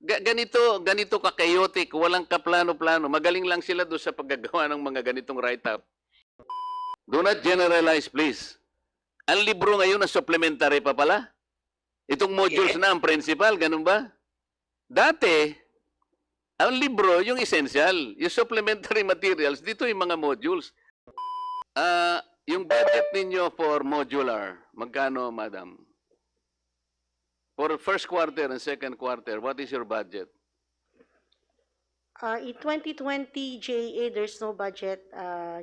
ganito ka-chaotic, walang kaplano-plano. Magaling lang sila doon sa paggagawa ng mga ganitong write-up. Do not generalize, please. Ang libro ngayon na supplementary pa pala. Itong modules na ang principal, ganun ba? Dati, ang libro, yung essential, yung supplementary materials, dito yung mga modules. Yung budget ninyo for modular, magkano, madam? For first quarter and second quarter, what is your budget? In 2020 GAA, there's no budget,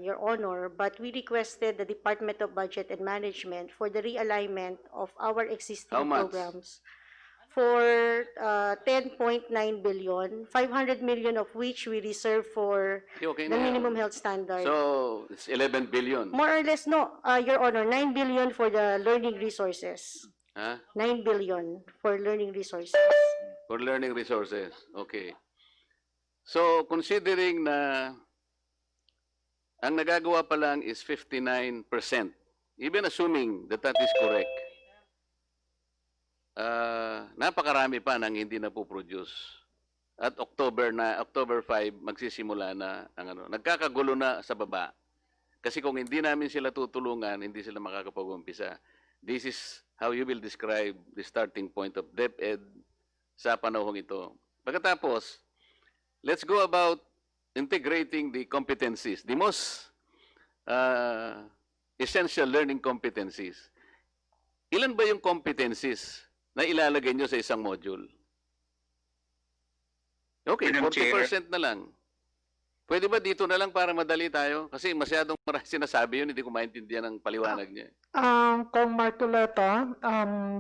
Your Honor, but we requested the Department of Budget and Management for the realignment of our existing How much? programs for 10.9 billion, 500 million of which we reserve for Okay the na yun. minimum health standard. So, it's 11 billion. More or less, no, Your Honor, 9 billion for the learning resources. Ha? 9 billion for learning resources. For learning resources. Okay. So, considering na ang nagagawa pa lang is 59%, even assuming that that is correct, napakarami pa nang hindi na po-produce. At October 5, magsisimula na ang ano. Nagkakagulo na sa baba. Kasi kung hindi namin sila tutulungan, hindi sila makakapag-umpisa. This is how you will describe the starting point of DepEd sa panahong ito. Pagkatapos, let's go about integrating the competencies, the most essential learning competencies. Ilan ba yung competencies na ilalagay nyo sa isang module? Okay, Madam 40% na lang. Pwede ba dito na lang para madali tayo? Kasi masyadong marami sinasabi yun, hindi ko maintindihan ang paliwanag niya. CONG.MARCOLETA,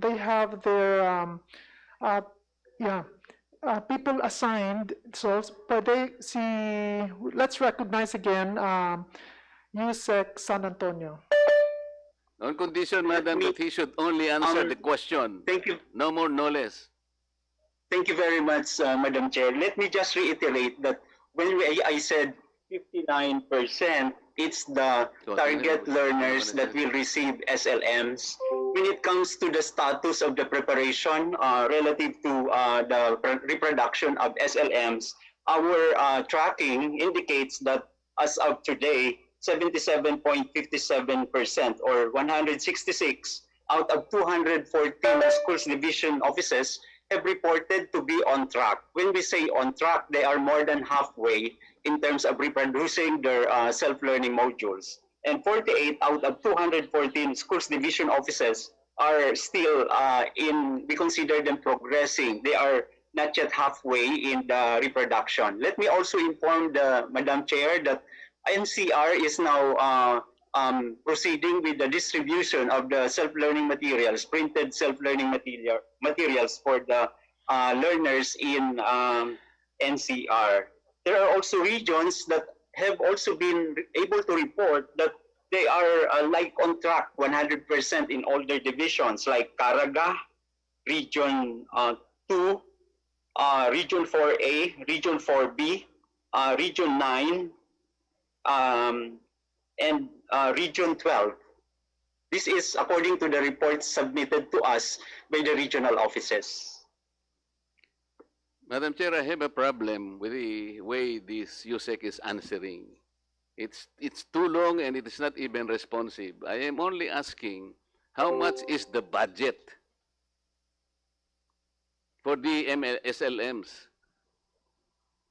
they have their people assigned. So let's recognize again USEC San Antonio. On condition, madam, that he should only answer the question. Thank you. No more, no less. Thank you very much, Madam Chair. Let me just reiterate that when I said 59%, it's the target learners that will receive SLMs. When it comes to the status of the preparation relative to the reproduction of SLMs, our tracking indicates that as of today, 77.57% or 166 out of 214 schools division offices have reported to be on track. When we say on track, they are more than halfway in terms of reproducing their self-learning modules. And 48 out of 214 schools division offices are still we consider them progressing. They are not yet halfway in the reproduction. Let me also inform Madam Chair that NCR is now proceeding with the distribution of the self-learning materials, printed self-learning materials for the learners in NCR. There are also regions that have also been able to report that they are like on track 100% in all their divisions, like Caraga, Region 2, Region 4A, Region 4B, Region 9, and Region 12. This is according to the reports submitted to us by the regional offices. Madam Chair, I have a problem with the way this USEC is answering. It's too long and it is not even responsive. I am only asking how much is the budget for the SLMs?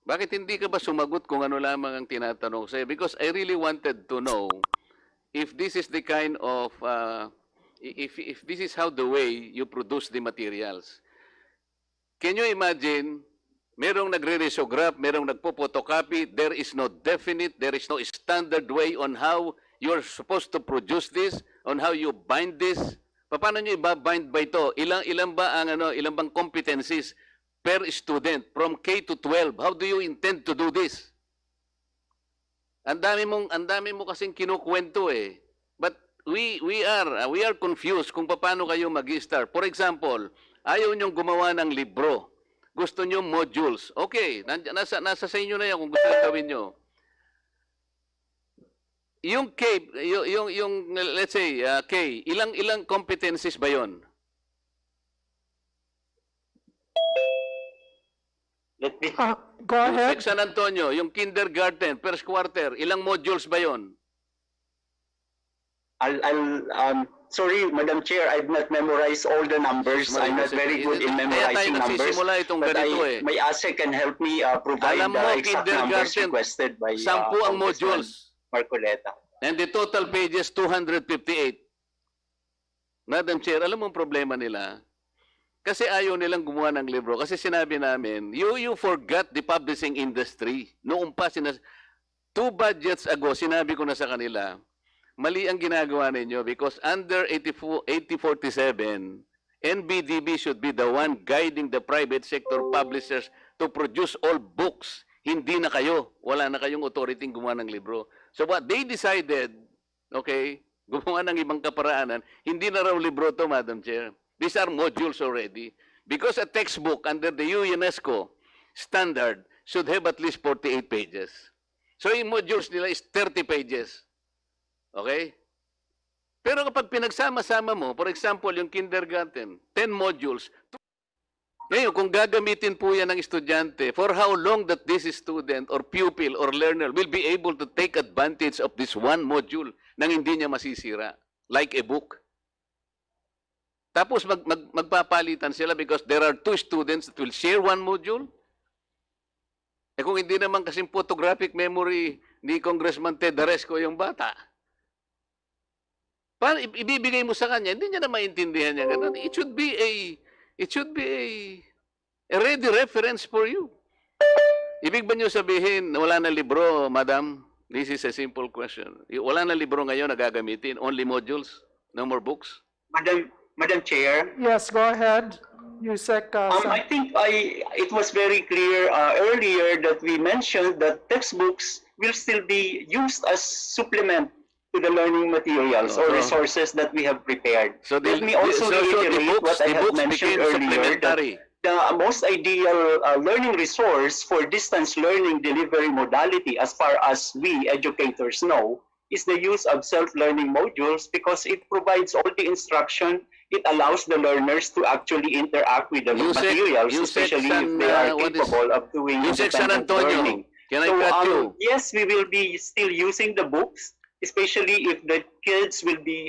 Bakit hindi ka ba sumagot kung ano lamang ang tinatanong sa'yo? Because I really wanted to know if this is the kind of, if this is how the way you produce the materials. Can you imagine, merong nagre-risograph, merong nagpo-photocopy, there is no definite, there is no standard way on how you're supposed to produce this, on how you bind this. Paano nyo iba-bind ba ito? Ilang bang competencies per student from K to 12? How do you intend to do this? Ang dami mo kasing kinukwento eh. But we are confused kung paano kayo mag-start. For example, ayaw nyong gumawa ng libro. Gusto nyo modules. Okay, nasa sa inyo na yan kung gusto nyo gawin nyo. Yung K, yung let's say K, ilang competencies ba yon? Let me, Go Yung ahead. San Antonio, yung kindergarten, first quarter, ilang modules ba yon? sorry, Madam Chair, I've not memorized all the numbers. I'm not very good in memorizing Kaya tayo numbers. nagsisimula itong But ganito eh. my ASE can help me provide Alam mo, the exact numbers kindergarten, requested by 10 ang Congressman modules. Marcoleta. And the total pages, 258. Madam Chair, alam mo ang problema nila? Kasi ayaw nilang gumawa ng libro. Kasi sinabi namin, you forgot the publishing industry. Noong pa, 2 budgets ago, sinabi ko na sa kanila, mali ang ginagawa ninyo because under 8047, NBDB should be the one guiding the private sector publishers to produce all books. Hindi na kayo. Wala na kayong authority gumawa ng libro. So what they decided, okay, gumawa ng ibang kaparaanan, hindi na raw libro to, Madam Chair. These are modules already. Because a textbook under the UNESCO standard should have at least 48 pages. So yung modules nila is 30 pages. Okay? Pero kapag pinagsama-sama mo, for example, yung kindergarten, 10 modules. Ngayon, kung gagamitin po yan ng estudyante, for how long that this student or pupil or learner will be able to take advantage of this one module nang hindi niya masisira, like a book. Tapos magpapalitan sila because there are 2 students that will share one module. Eh kung hindi naman kasing photographic memory ni Congressman Ted Daresco yung bata, paano ibibigay mo sa kanya? Hindi niya na maintindihan niya ganun. It should be a ready reference for you. Ibig ba niyo sabihin wala na libro, madam? This is a simple question. Wala na libro ngayon na gagamitin? Only modules? No more books? Madam Chair, Yes, go ahead. Yusek, I think it was very clear earlier that we mentioned that textbooks will still be used as supplement to the learning materials or resources that we have prepared. So Let me also reiterate what I have mentioned earlier, that the most ideal learning resource for distance learning delivery modality, as far as we educators know, is the use of self-learning modules because it provides all the instruction. It allows the learners to actually interact with the materials, especially if they are capable of doing independent learning. Can I cut you? Yes, we will be still using the books, especially if the kids will be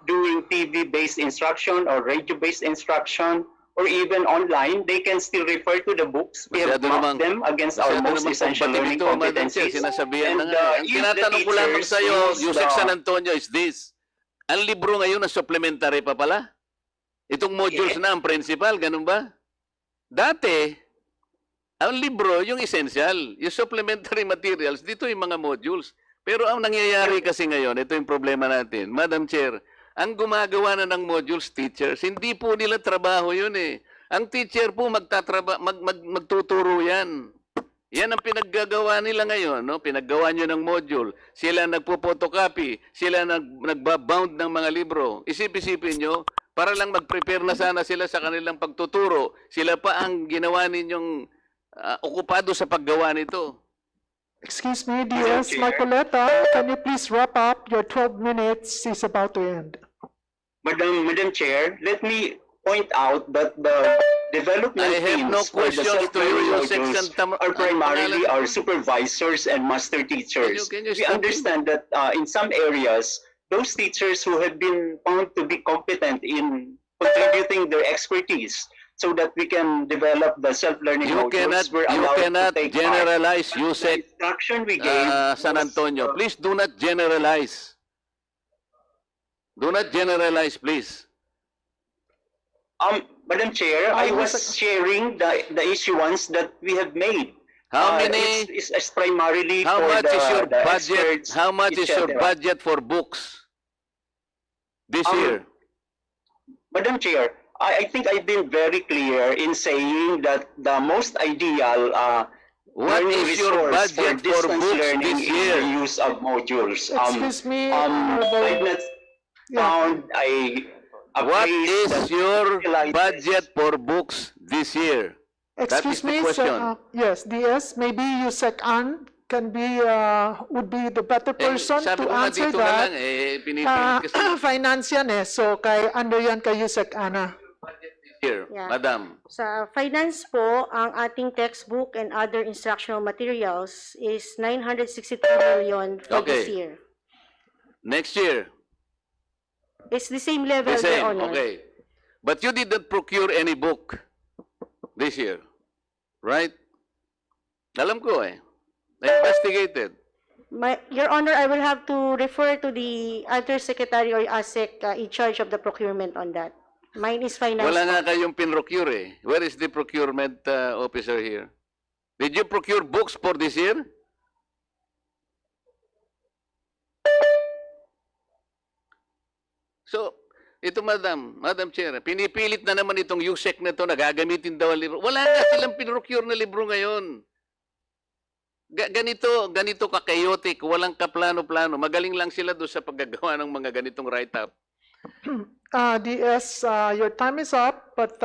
doing TV-based instruction or radio-based instruction, or even online, they can still refer to the books. We have mapped them against our most essential learning competencies. Sinasabihan na nga. Ang tinatanong ko lamang sa iyo, Yusek San Antonio, is this. Ang libro ngayon na supplementary pa pala? Itong modules na ang principal, ganun ba? Dati, ang libro, yung essential, yung supplementary materials, dito yung mga modules. Pero ang nangyayari kasi ngayon, ito yung problema natin. Madam Chair, ang gumagawa na ng modules, teachers, hindi po nila trabaho yun eh. Ang teacher po magtuturo yan. Yan ang pinaggagawa nila ngayon, no? Pinaggawa nyo ng module. Sila nagpo-photocopy, sila nagbabound ng mga libro. Isip-isipin nyo, para lang mag-prepare na sana sila sa kanilang pagtuturo. Sila pa ang ginawa ninyong okupado sa paggawa nito. excuse me, DS Marcoleta, can you please wrap up? Your 12 minutes is about to end. Madam Chair, let me point out that the development I have no teams for the questions to you, self-learning Yusek modules San are primarily our supervisors and master teachers. Can you We stop understand that in some areas, those teachers who have been found to be competent in contributing their expertise so that we can develop the self-learning You modules, we're you allowed cannot to take generalize, part. Yusek The instruction we gave San was, Antonio. Please do not generalize. Do not generalize, please. Madam Chair, I was sharing the issuance that we have made. How many? It's primarily How for much is your the budget? experts, How much is your etc. budget for books this year? Madam Chair, I think I've been very clear in saying that the most ideal What learning is your resource budget for distance books learning this is the year? use of modules. Excuse me, I've not found a What place is that your utilizes- budget for books this year? That is excuse the me, question. yes, DS, maybe Yusek An can be, would be the better person Sabi to ko nga answer dito na lang, that. pinipilit kasi. Finance yan eh, so kay, under yan kay Yusek Ana. Here, Yeah. Madam. Sa finance po, ang ating textbook and other instructional materials is 963 million for this Okay. year. Next year, It's the same level, the Your same. Honor. Okay. But you didn't procure any book this year, right? Alam ko eh. I investigated. Your Honor, I will have to refer to the Undersecretary or ASEC in charge of the procurement on that. Mine is finance. Wala po. nga kayong pinrocure eh. Where is the procurement officer here? Did you procure books for this year? So, ito Madam Chair, pinipilit na naman itong USEC na ito na gagamitin daw ang libro. Wala nga silang pinrocure na libro ngayon. Ganito ka-chaotic, walang kaplano-plano. Magaling lang sila doon sa paggagawa ng mga ganitong write-up. DS, your time is up, but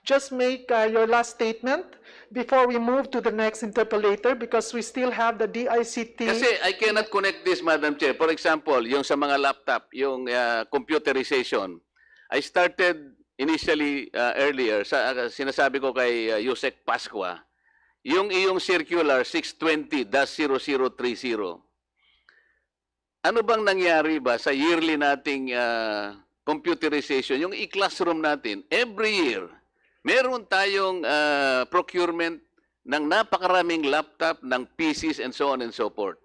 just make your last statement before we move to the next interpolator because we still have the DICT. Kasi I cannot connect this, Madam Chair. For example, yung sa mga laptop, yung computerization. I started initially earlier, sinasabi ko kay Yusek Pascua, yung iyong circular 620-0030. Ano bang nangyari ba sa yearly nating computerization, yung e-classroom natin, every year, meron tayong procurement ng napakaraming laptop, ng PCs, and so on and so forth.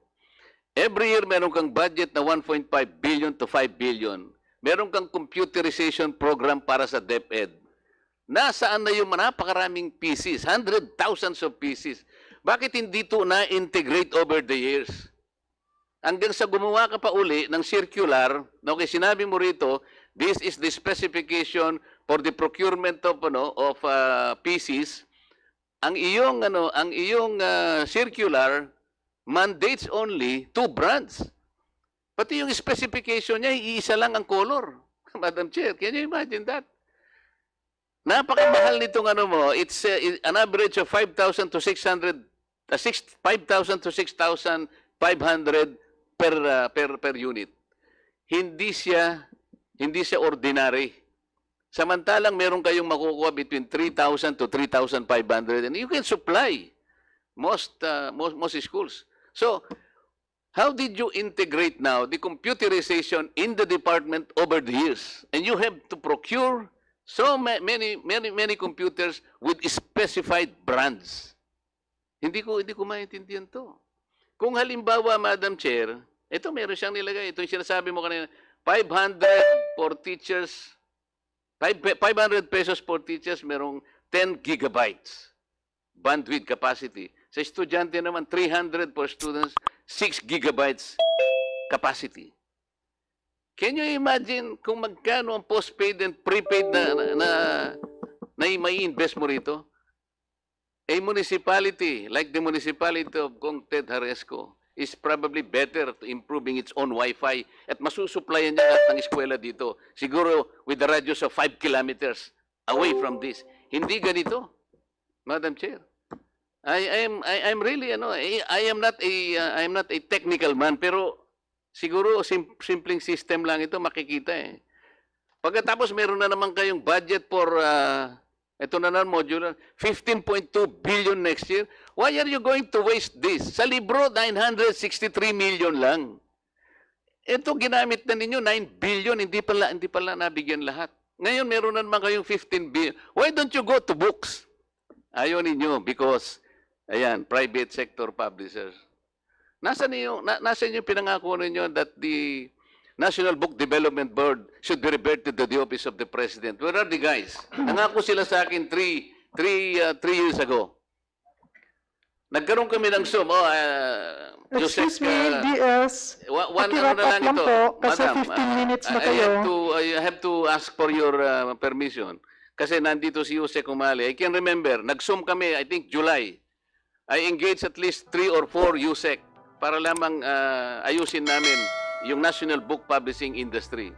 Every year, meron kang budget na 1.5 billion to 5 billion. Meron kang computerization program para sa DepEd. Nasaan na yung napakaraming PCs, thousands of PCs? Bakit hindi ito na-integrate over the years? Hanggang sa gumawa ka pa uli ng circular, okay, sinabi mo rito, this is the specification for the procurement of PCs. Ang iyong circular mandates only 2 brands. Pati yung specification niya, iisa lang ang color. Madam Chair, can you imagine that? Napakamahal nitong it's an average of 5,000 to 6,500 per unit. Hindi siya ordinary. Samantalang meron kayong makukuha between 3,000 to 3,500 and you can supply most schools. So, how did you integrate now the computerization in the department over the years? And you have to procure so many computers with specified brands. Hindi ko maintindihan to. Kung halimbawa, Madam Chair, ito meron siyang nilagay. Ito yung sinasabi mo kanina, 500 for teachers, 500 pesos for teachers, merong 10 gigabytes bandwidth capacity. Sa estudyante naman, 300 for students, 6 gigabytes capacity. Can you imagine kung magkano ang postpaid and prepaid na may invest mo rito? A municipality like the municipality of Kong Ted Haresco is probably better to improving its own Wi-Fi at masusuplayan niya lahat ng eskwela dito. Siguro with the radius of 5 kilometers away from this. Hindi ganito, Madam Chair. I'm really I am not a technical man pero siguro simpleng system lang ito makikita eh. Pagkatapos meron na naman kayong budget for ito na naman modular 15.2 billion next year. Why are you going to waste this? Sa libro 963 million lang. Ito ginamit na ninyo 9 billion hindi pala nabigyan lahat. Ngayon meron na naman kayong 15 billion. Why don't you go to books? Ayaw ninyo because ayan, private sector publishers. Nasaan yung pinangako ninyo that the National Book Development Board should be reverted to the office of the President? Where are the guys? Nangako sila sa akin 3 years ago. Nagkaroon kami ng Zoom. Excuse me, DS. Ano na lang ito. Po, kasi Madam, 15 minutes na kayo. I have to ask for your permission. Kasi nandito si Jose Kumali. I can remember, nag-Zoom kami, I think July. I engaged at least 3 or 4 USEC para lamang ayusin namin yung national book publishing industry.